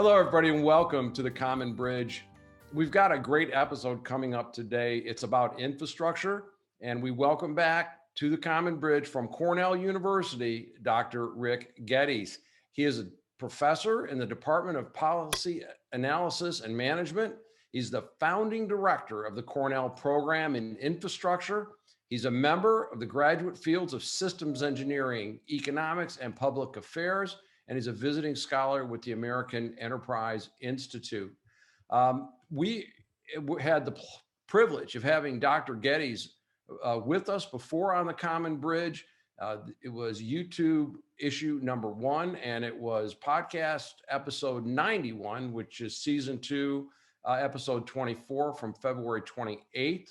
Hello, everybody, and welcome to the Common Bridge. We've got a great episode coming up today. It's about infrastructure, and we welcome back to the Common Bridge from Cornell University, Dr. Rick Geddes. He is a professor in the Department of Policy Analysis and Management. He's the founding director of the Cornell program in infrastructure. He's a member of the graduate fields of systems engineering, economics, and public affairs, and he's a visiting scholar with the American Enterprise Institute. We had the privilege of having Dr. Geddes with us before on the Common Bridge. It was YouTube issue number 1, and it was podcast episode 91, which is season 2, episode 24 from February 28th.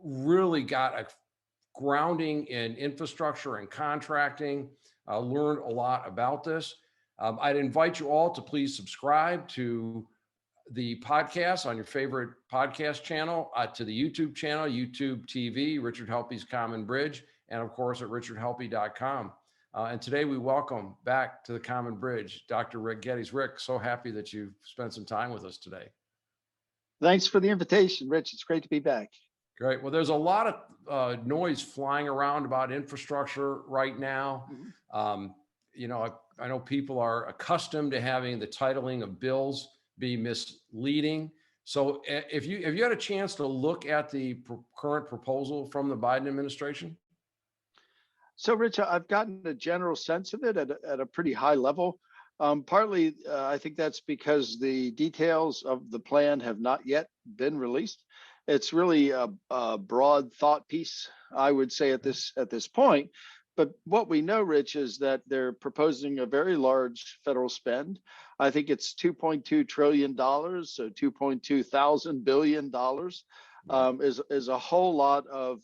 Really got a grounding in infrastructure and contracting. Learned a lot about this. I'd invite you all to please subscribe to the podcast on your favorite podcast channel, to the YouTube channel, YouTube TV, Richard Helppie's Common Bridge, and of course at richardhelppie.com. And today we welcome back to the Common Bridge, Dr. Rick Geddes. Rick, so happy that you've spent some time with us today. Thanks for the invitation, Rich. It's great to be back. Great. Well, there's a lot of noise flying around about infrastructure right now. I know people are accustomed to having the titling of bills be misleading. So if you had a chance to look at the current proposal from the Biden administration? So, Rich, I've gotten a general sense of it at a pretty high level. Partly, I think that's because the details of the plan have not yet been released. It's really a broad thought piece, I would say at this point. But what we know, Rich, is that they're proposing a very large federal spend. I think it's $2.2 trillion, so $2.2 thousand billion is a whole lot of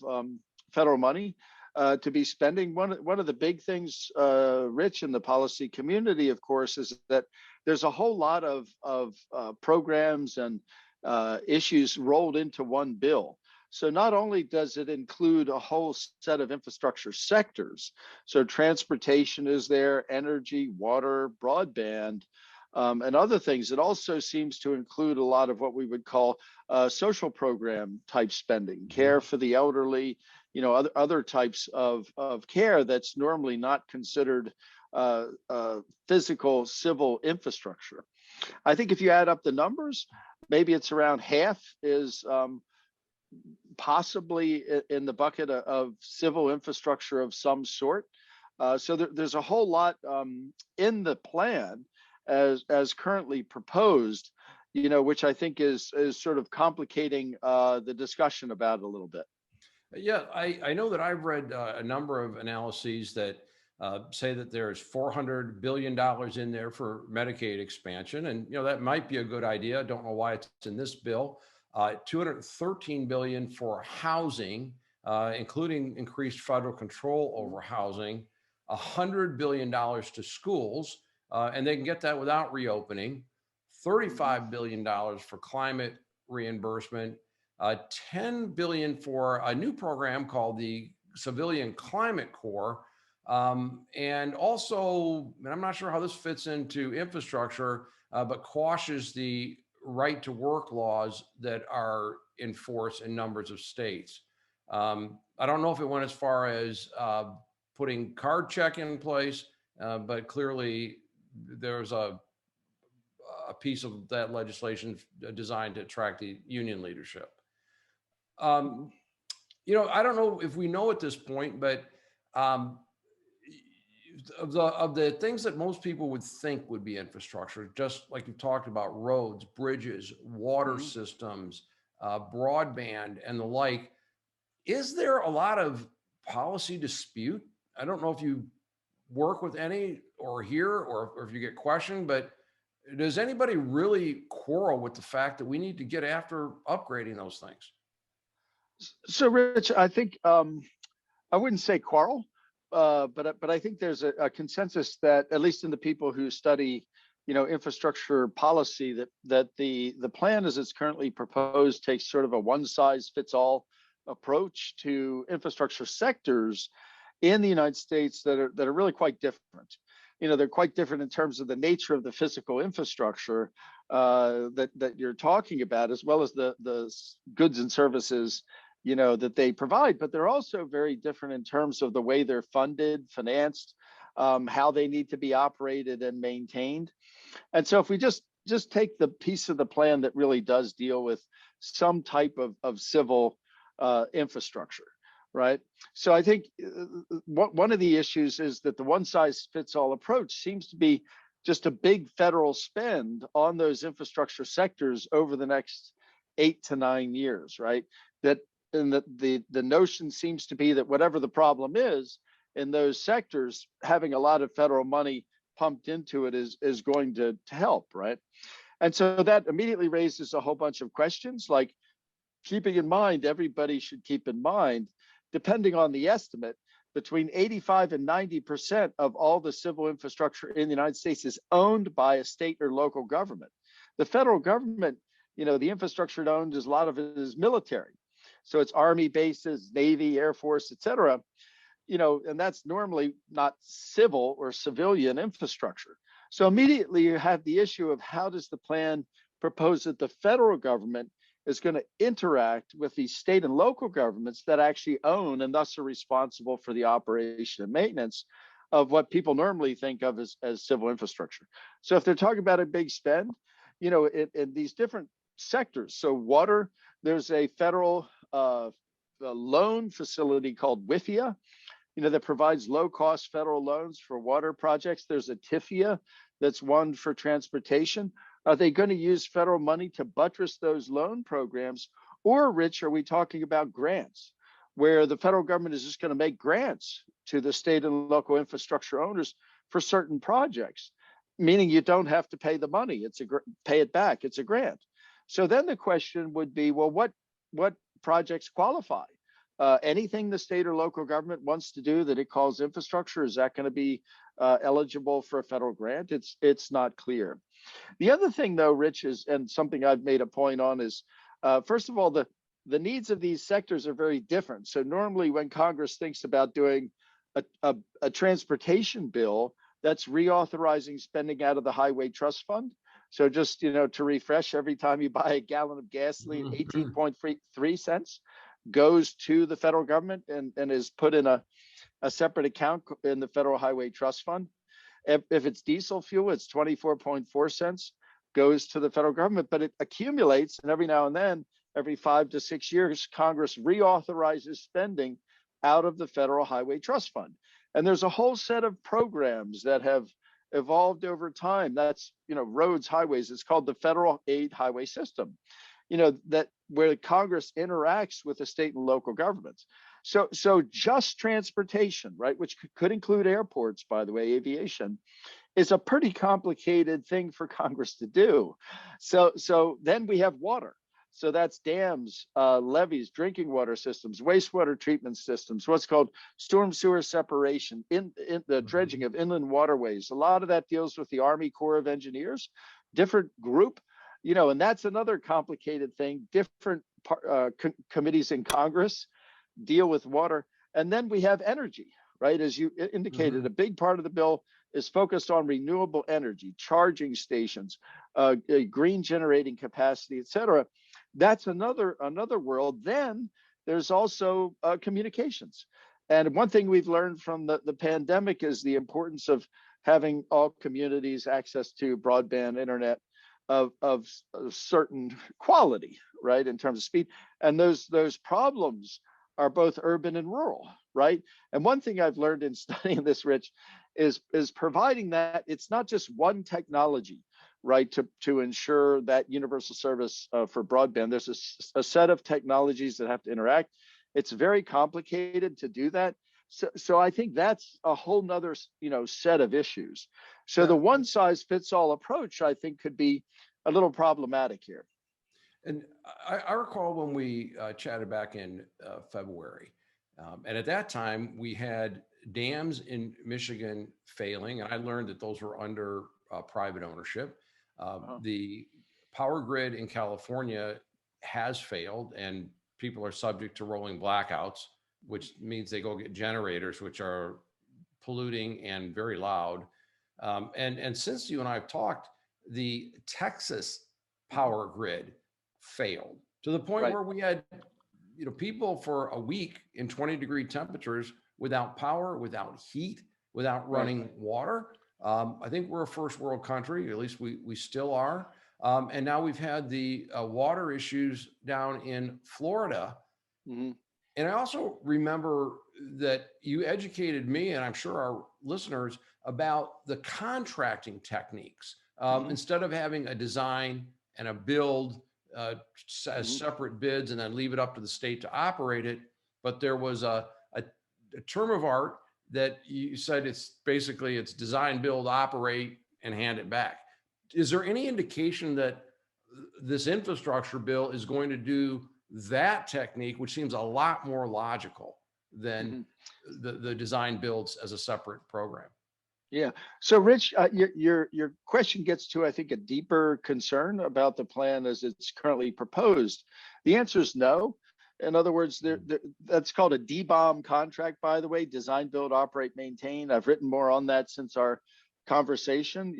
federal money to be spending. One of the big things, Rich, in the policy community, of course, is that there's a whole lot of programs and issues rolled into one bill. So not only does it include a whole set of infrastructure sectors, so transportation is there, energy, water, broadband, and other things, it also seems to include a lot of what we would call social program type spending, care for the elderly, other types of care that's normally not considered physical civil infrastructure. I think if you add up the numbers, maybe it's around half is possibly in the bucket of civil infrastructure of some sort. So there's a whole lot in the plan as currently proposed, which I think is sort of complicating the discussion about it a little bit. Yeah, I know that I've read a number of analyses that say that there's $400 billion in there for Medicaid expansion. And, that might be a good idea. I don't know why it's in this bill. $213 billion for housing, including increased federal control over housing, $100 billion to schools, and they can get that without reopening, $35 billion for climate reimbursement, $10 billion for a new program called the Civilian Climate Corps. And also, and I'm not sure how this fits into infrastructure, but quashes the right to work laws that are enforced in numbers of states. I don't know if it went as far as putting card check in place, but clearly there's a piece of that legislation designed to attract the union leadership. I don't know if we know at this point, but of the things that most people would think would be infrastructure, just like you talked about, roads, bridges, water systems, broadband, and the like, is there a lot of policy dispute? I don't know if you work with any or hear or if you get questioned, but does anybody really quarrel with the fact that we need to get after upgrading those things? So, Rich, I think I wouldn't say quarrel. But I think there's a consensus that, at least in the people who study, infrastructure policy, that the plan as it's currently proposed takes sort of a one size fits all approach to infrastructure sectors in the United States that are really quite different. they're quite different in terms of the nature of the physical infrastructure that you're talking about, as well as the goods and services, that they provide. But they're also very different in terms of the way they're funded, financed, how they need to be operated and maintained. And so if we just take the piece of the plan that really does deal with some type of civil infrastructure, right? So I think one of the issues is that the one size fits all approach seems to be just a big federal spend on those infrastructure sectors over the next 8 to 9 years, right? And the notion seems to be that whatever the problem is in those sectors, having a lot of federal money pumped into it is going to help, right? And so that immediately raises a whole bunch of questions, like keeping in mind, everybody should keep in mind, depending on the estimate, between 85 and 90% of all the civil infrastructure in the United States is owned by a state or local government. The federal government, the infrastructure it owns, a lot of it is military. So it's Army bases, Navy, Air Force, et cetera, and that's normally not civil or civilian infrastructure. So immediately you have the issue of how does the plan propose that the federal government is going to interact with the state and local governments that actually own and thus are responsible for the operation and maintenance of what people normally think of as civil infrastructure. So if they're talking about a big spend, in these different sectors, so water, there's a federal loan facility called WIFIA, that provides low-cost federal loans for water projects. There's a TIFIA that's one for transportation. Are they going to use federal money to buttress those loan programs? Or, Rich, are we talking about grants, where the federal government is just going to make grants to the state and local infrastructure owners for certain projects, meaning you don't have to pay the money. Pay it back. It's a grant. So then the question would be, well, what projects qualify? Anything the state or local government wants to do that it calls infrastructure, is that going to be eligible for a federal grant? It's not clear. The other thing, though, Rich, is, and something I've made a point on, is first of all, the needs of these sectors are very different. So normally when Congress thinks about doing a transportation bill, that's reauthorizing spending out of the Highway Trust Fund. So just, to refresh, every time you buy a gallon of gasoline, 18.3 cents goes to the federal government and is put in a separate account in the Federal Highway Trust Fund. If it's diesel fuel, it's 24.4 cents goes to the federal government, but it accumulates, and every now and then, every 5 to 6 years, Congress reauthorizes spending out of the Federal Highway Trust Fund. And there's a whole set of programs that have evolved over time. That's, roads, highways. It's called the Federal Aid Highway System, that where Congress interacts with the state and local governments. So just transportation, right, which could include airports, by the way, aviation, is a pretty complicated thing for Congress to do. So then we have water. So that's dams, levees, drinking water systems, wastewater treatment systems, what's called storm sewer separation, in the dredging of inland waterways. A lot of that deals with the Army Corps of Engineers, different group, and that's another complicated thing. Different committees in Congress deal with water. And then we have energy, right? As you indicated, a big part of the bill is focused on renewable energy, charging stations, green generating capacity, et cetera. That's another world. Then there's also communications. And one thing we've learned from the pandemic is the importance of having all communities access to broadband internet of certain quality, right, in terms of speed. And those problems are both urban and rural, right? And one thing I've learned in studying this, Rich, is providing that it's not just one technology, right, to ensure that universal service for broadband. There's a set of technologies that have to interact. It's very complicated to do that. So I think that's a whole nother, set of issues. So the one size fits all approach, I think, could be a little problematic here. And I recall when we chatted back in February, and at that time we had dams in Michigan failing, and I learned that those were under private ownership. The power grid in California has failed, and people are subject to rolling blackouts, which means they go get generators, which are polluting and very loud. And since you and I have talked, the Texas power grid failed to the point Right. where we had, people for a week in 20-degree temperatures without power, without heat, without Right. running water. I think we're a first world country, at least we still are. And now we've had the water issues down in Florida. Hmm. And I also remember that you educated me, and I'm sure our listeners, about the contracting techniques. Hmm. Instead of having a design and a build as Hmm. separate bids and then leave it up to the state to operate it, but there was a term of art that you said it's design, build, operate, and hand it back. Is there any indication that this infrastructure bill is going to do that technique, which seems a lot more logical than Hmm. the design builds as a separate program? Yeah. So, Rich, your question gets to, I think, a deeper concern about the plan as it's currently proposed. The answer is no. In other words, that's called a DBOM contract, by the way, design, build, operate, maintain. I've written more on that since our conversation.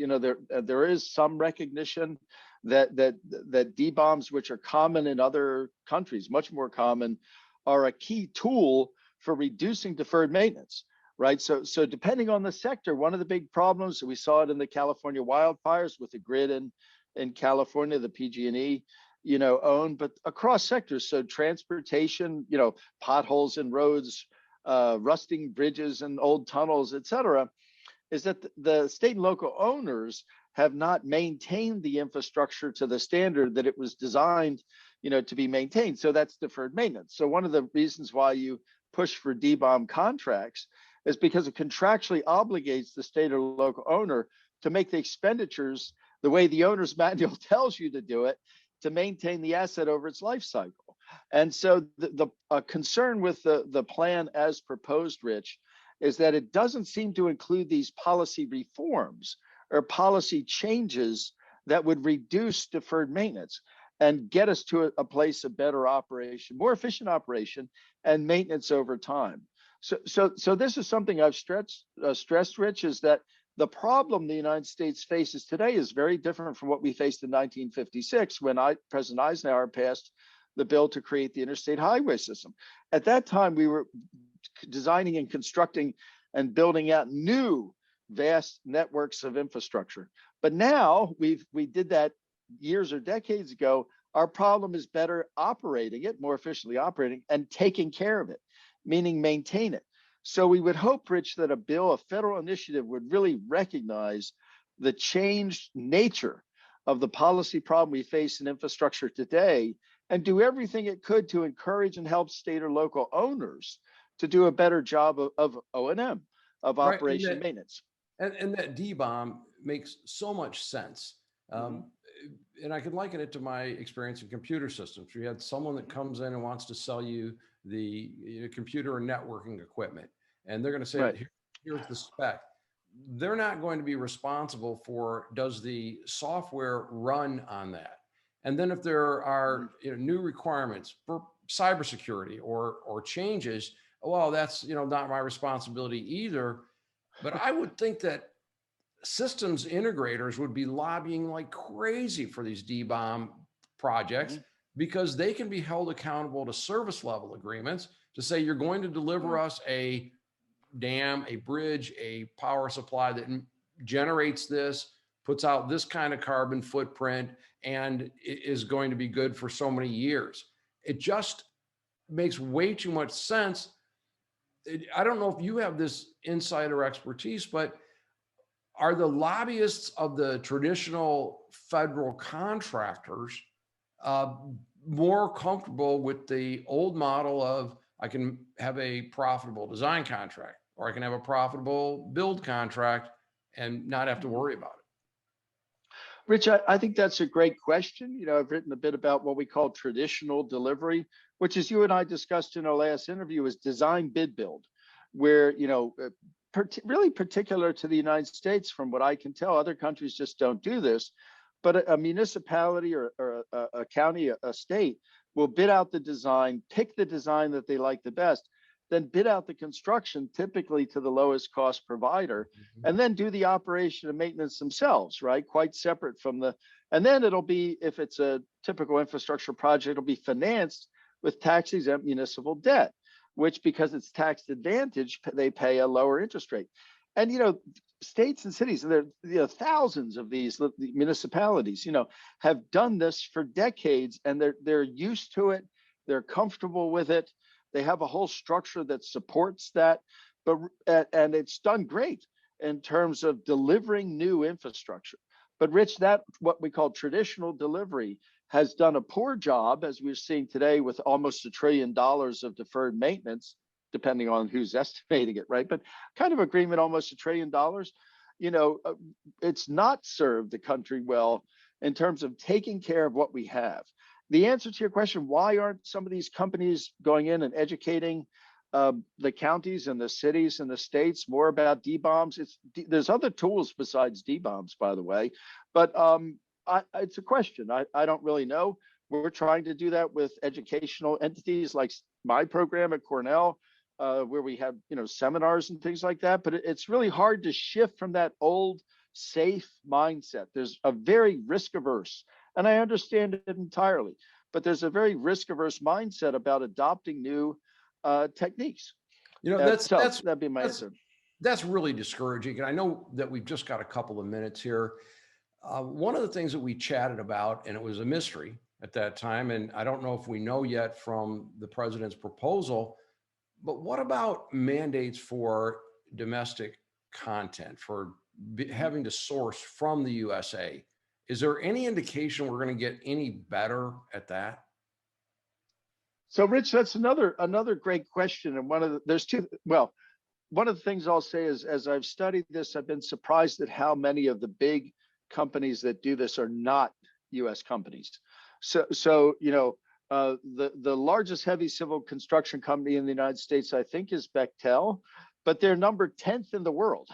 There is some recognition that DBOMs, which are common in other countries, much more common, are a key tool for reducing deferred maintenance. Right. So depending on the sector, one of the big problems, we saw it in the California wildfires with the grid in California, the PG&E, owned, but across sectors. So transportation, potholes in roads, rusting bridges and old tunnels, et cetera, is that the state and local owners have not maintained the infrastructure to the standard that it was designed, to be maintained. So that's deferred maintenance. So one of the reasons why you push for DBOM contracts is because it contractually obligates the state or local owner to make the expenditures the way the owner's manual tells you to do it to maintain the asset over its life cycle. And so the concern with the plan as proposed, Rich, is that it doesn't seem to include these policy reforms or policy changes that would reduce deferred maintenance and get us to a place of better operation, more efficient operation and maintenance over time. So this is something I've stressed, Rich, is that the problem the United States faces today is very different from what we faced in 1956 when President Eisenhower passed the bill to create the interstate highway system. At that time, we were designing and constructing and building out new vast networks of infrastructure. But now we did that years or decades ago. Our problem is better operating it, more efficiently operating and taking care of it, meaning maintain it. So we would hope, Rich, that a federal initiative would really recognize the changed nature of the policy problem we face in infrastructure today and do everything it could to encourage and help state or local owners to do a better job of O&M, of Right. operation and maintenance. And that D-bomb makes so much sense. Mm-hmm. And I can liken it to my experience in computer systems. You had someone that comes in and wants to sell you the computer and networking equipment, and they're going to say, Right. here's the spec. They're not going to be responsible for, does the software run on that? And then if there are new requirements for cybersecurity or changes, well, that's not my responsibility either. But I would think that systems integrators would be lobbying like crazy for these DBOM projects Mm-hmm. because they can be held accountable to service level agreements to say you're going to deliver us a dam, a bridge, a power supply that generates this, puts out this kind of carbon footprint, and is going to be good for so many years. It just makes way too much sense. I don't know if you have this insider expertise, but are the lobbyists of the traditional federal contractors uh, more comfortable with the old model of I can have a profitable design contract or I can have a profitable build contract and not have to worry about it? Rich, I think that's a great question. I've written a bit about what we call traditional delivery, which, as you and I discussed in our last interview, is design, bid, build, where, really particular to the United States, from what I can tell, other countries just don't do this. But a municipality or a county, a state will bid out the design, pick the design that they like the best, then bid out the construction, typically to the lowest cost provider, and then do the operation and maintenance themselves, right? Quite separate from the, and then it'll be, if it's a typical infrastructure project, it'll be financed with tax exempt municipal debt, which, because it's tax advantage, they pay a lower interest rate. And, states and cities, and there are thousands of these municipalities, have done this for decades, and they're used to it. They're comfortable with it. They have a whole structure that supports that, and it's done great in terms of delivering new infrastructure. But Rich, that what we call traditional delivery has done a poor job, as we're seeing today, with almost $1 trillion of deferred maintenance, depending on who's estimating it, right? But kind of agreement, almost $1 trillion. It's not served the country well in terms of taking care of what we have. The answer to your question, why aren't some of these companies going in and educating the counties and the cities and the states more about D-bombs? There's other tools besides D-bombs, by the way, but it's a question. I don't really know. We're trying to do that with educational entities like my program at Cornell, where we have seminars and things like that. But it's really hard to shift from that old safe mindset. There's a very risk averse, and I understand it entirely, but there's a very risk averse mindset about adopting new techniques. That'd be my answer. That's really discouraging. And I know that we've just got a couple of minutes here. One of the things that we chatted about, and it was a mystery at that time, and I don't know if we know yet from the president's proposal, but what about mandates for domestic content, for having to source from the USA? Is there any indication we're going to get any better at that? So Rich, that's another great question. And one of the things I'll say is, as I've studied this, I've been surprised at how many of the big companies that do this are not US companies. So the largest heavy civil construction company in the United States, I think, is Bechtel, but they're number 10th in the world,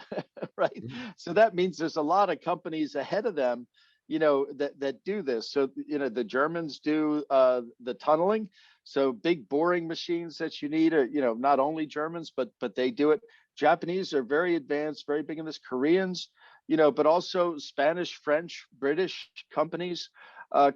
right? Mm-hmm. So that means there's a lot of companies ahead of them, that do this. So, the Germans do the tunneling. So big boring machines that you need are, not only Germans, but they do it. Japanese are very advanced, very big in this. Koreans, but also Spanish, French, British companies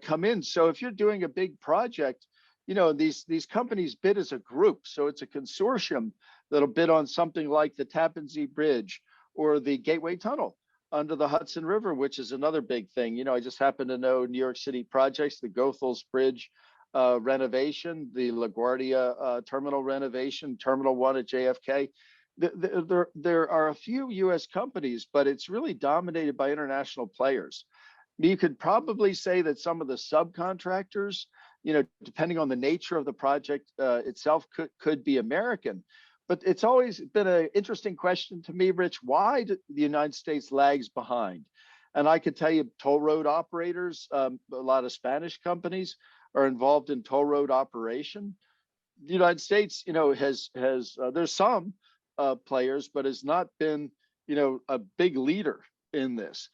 come in. So if you're doing a big project, these companies bid as a group. So it's a consortium that'll bid on something like the Tappan Zee Bridge or the Gateway Tunnel under the Hudson River, which is another big thing. I just happen to know New York City projects, the Goethals Bridge renovation, the LaGuardia terminal renovation, Terminal 1 at JFK. There are a few US companies, but it's really dominated by international players. You could probably say that some of the subcontractors, depending on the nature of the project itself, could be American. But it's always been an interesting question to me, Rich, why the United States lags behind? And I could tell you toll road operators, a lot of Spanish companies are involved in toll road operation. The United States, has there's some players, but has not been, a big leader in this.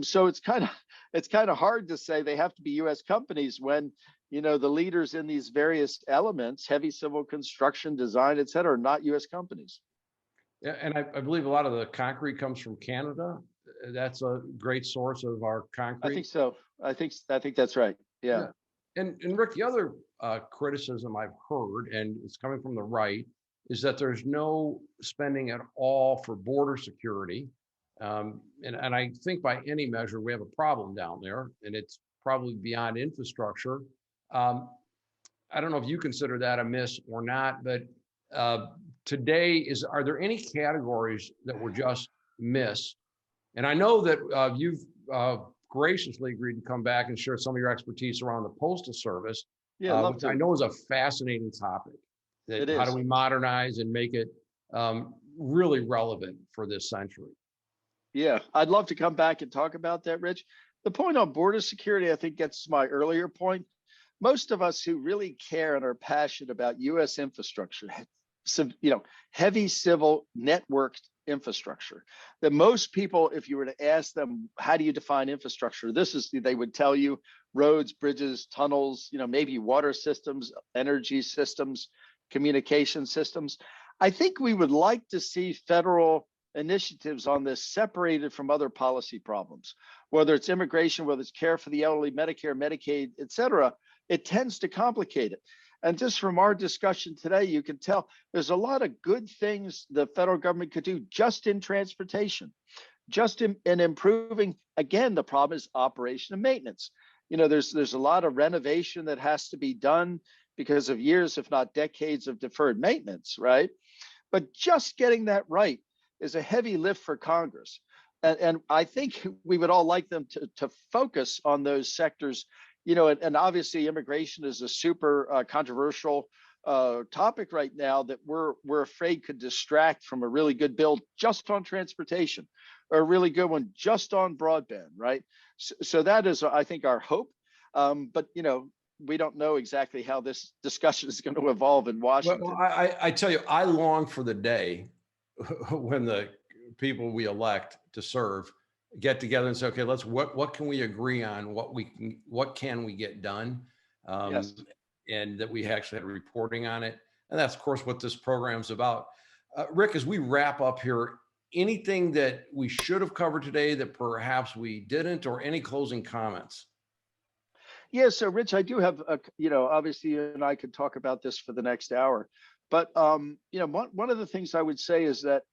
So it's kind of hard to say they have to be U.S. companies when, the leaders in these various elements, heavy civil construction, design, et cetera, are not U.S. companies. Yeah, and I believe a lot of the concrete comes from Canada. That's a great source of our concrete. I think so. I think that's right. Yeah. And Rick, the other criticism I've heard, and it's coming from the right, is that there's no spending at all for border security. And I think by any measure, we have a problem down there, and it's probably beyond infrastructure. I don't know if you consider that a miss or not, but today, are there any categories that were just missed? And I know that you've graciously agreed to come back and share some of your expertise around the Postal Service, which I know is a fascinating topic. How do we modernize and make it really relevant for this century? Yeah, I'd love to come back and talk about that, Rich. The point on border security, I think, gets to my earlier point. Most of us who really care and are passionate about U.S. infrastructure, heavy civil networked infrastructure, that most people, if you were to ask them, how do you define infrastructure? They would tell you roads, bridges, tunnels, maybe water systems, energy systems, communication systems. I think we would like to see federal initiatives on this separated from other policy problems, whether it's immigration, whether it's care for the elderly, Medicare, Medicaid, et cetera. It tends to complicate it. And just from our discussion today, you can tell there's a lot of good things the federal government could do just in transportation, just in improving. Again, the problem is operation and maintenance. There's a lot of renovation that has to be done because of years, if not decades, of deferred maintenance, right? But just getting that right is a heavy lift for Congress. And I think we would all like them to focus on those sectors, and obviously immigration is a super controversial topic right now that we're afraid could distract from a really good bill just on transportation, or a really good one just on broadband, right? So that is, I think, our hope. But we don't know exactly how this discussion is going to evolve in Washington. Well, I tell you, I long for the day when the people we elect to serve get together and say, okay, what can we agree on? What can we get done? Yes. And that we actually had reporting on it. And that's, of course, what this program's about. Rick, as we wrap up here, anything that we should have covered today that perhaps we didn't, or any closing comments? Yeah, so Rich, I do have obviously you and I could talk about this for the next hour, but one of the things I would say is that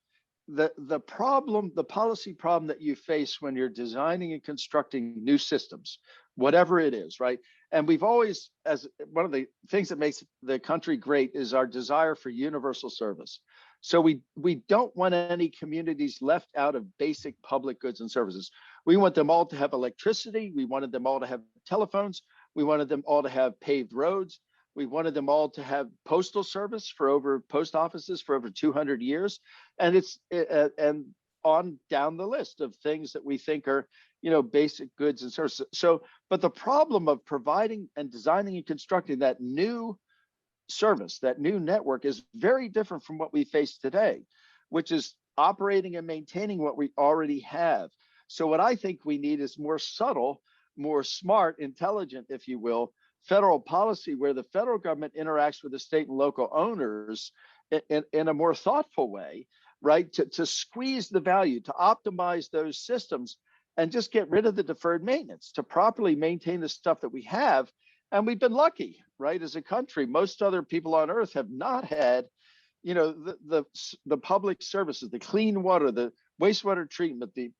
the policy problem that you face when you're designing and constructing new systems, whatever it is, right? And we've always, as one of the things that makes the country great, is our desire for universal service. So we don't want any communities left out of basic public goods and services. We want them all to have electricity. We wanted them all to have telephones. We wanted them all to have paved roads. We wanted them all to have postal service post offices for over 200 years. And and on down the list of things that we think are, basic goods and services. So, but the problem of providing and designing and constructing that new service, that new network, is very different from what we face today, which is operating and maintaining what we already have. So what I think we need is more subtle, more smart, intelligent, if you will, federal policy where the federal government interacts with the state and local owners in a more thoughtful way, right? To squeeze the value, to optimize those systems and just get rid of the deferred maintenance, to properly maintain the stuff that we have. And we've been lucky, right? As a country, most other people on earth have not had, the public services, the clean water, the wastewater treatment, the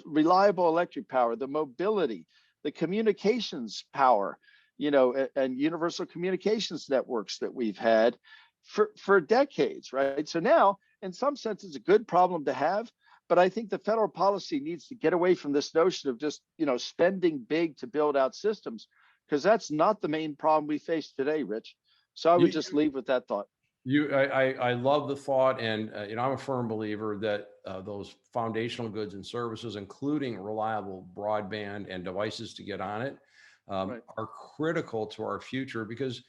reliable electric power, the mobility, the communications power, and universal communications networks that we've had for decades, right? So now, in some sense, it's a good problem to have, but I think the federal policy needs to get away from this notion of just, spending big to build out systems, because that's not the main problem we face today, Rich. So I would just leave with that thought. I love the thought, and I'm a firm believer that those foundational goods and services, including reliable broadband and devices to get on it, Right. are critical to our future, because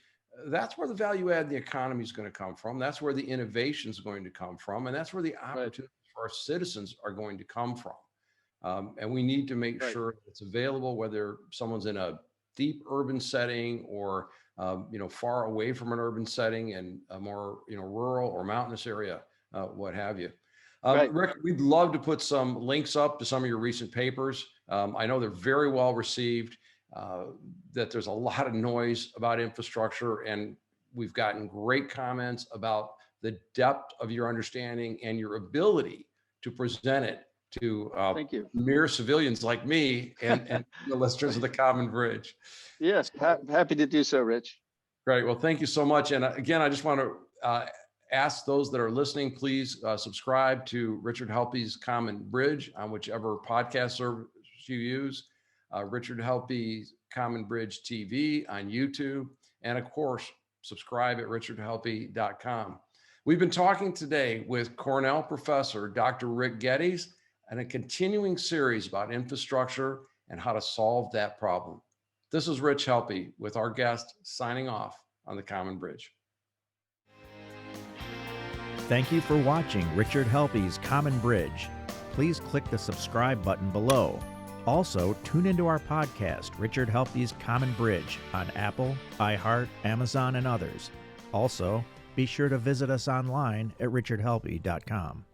that's where the value add in the economy is going to come from. That's where the innovation is going to come from, and that's where the opportunities for our citizens are going to come from. And we need to make sure it's available, whether someone's in a deep urban setting or far away from an urban setting and a more rural or mountainous area, what have you. Rick, we'd love to put some links up to some of your recent papers. I know they're very well received, that there's a lot of noise about infrastructure, and we've gotten great comments about the depth of your understanding and your ability to present it to mere civilians like me and the listeners of the Common Bridge. Yes, happy to do so, Rich. Great. Well, thank you so much. And again, I just want to ask those that are listening, please subscribe to Richard Helppie's Common Bridge on whichever podcast service you use, Richard Helppie's Common Bridge TV on YouTube, and of course, subscribe at richardhelppie.com. We've been talking today with Cornell Professor Dr. Rick Geddes, and a continuing series about infrastructure and how to solve that problem. This is Rich Helppie with our guest signing off on the Common Bridge. Thank you for watching Richard Helppie's Common Bridge. Please click the subscribe button below. Also, tune into our podcast, Richard Helppie's Common Bridge, on Apple, iHeart, Amazon, and others. Also, be sure to visit us online at richardhelppie.com.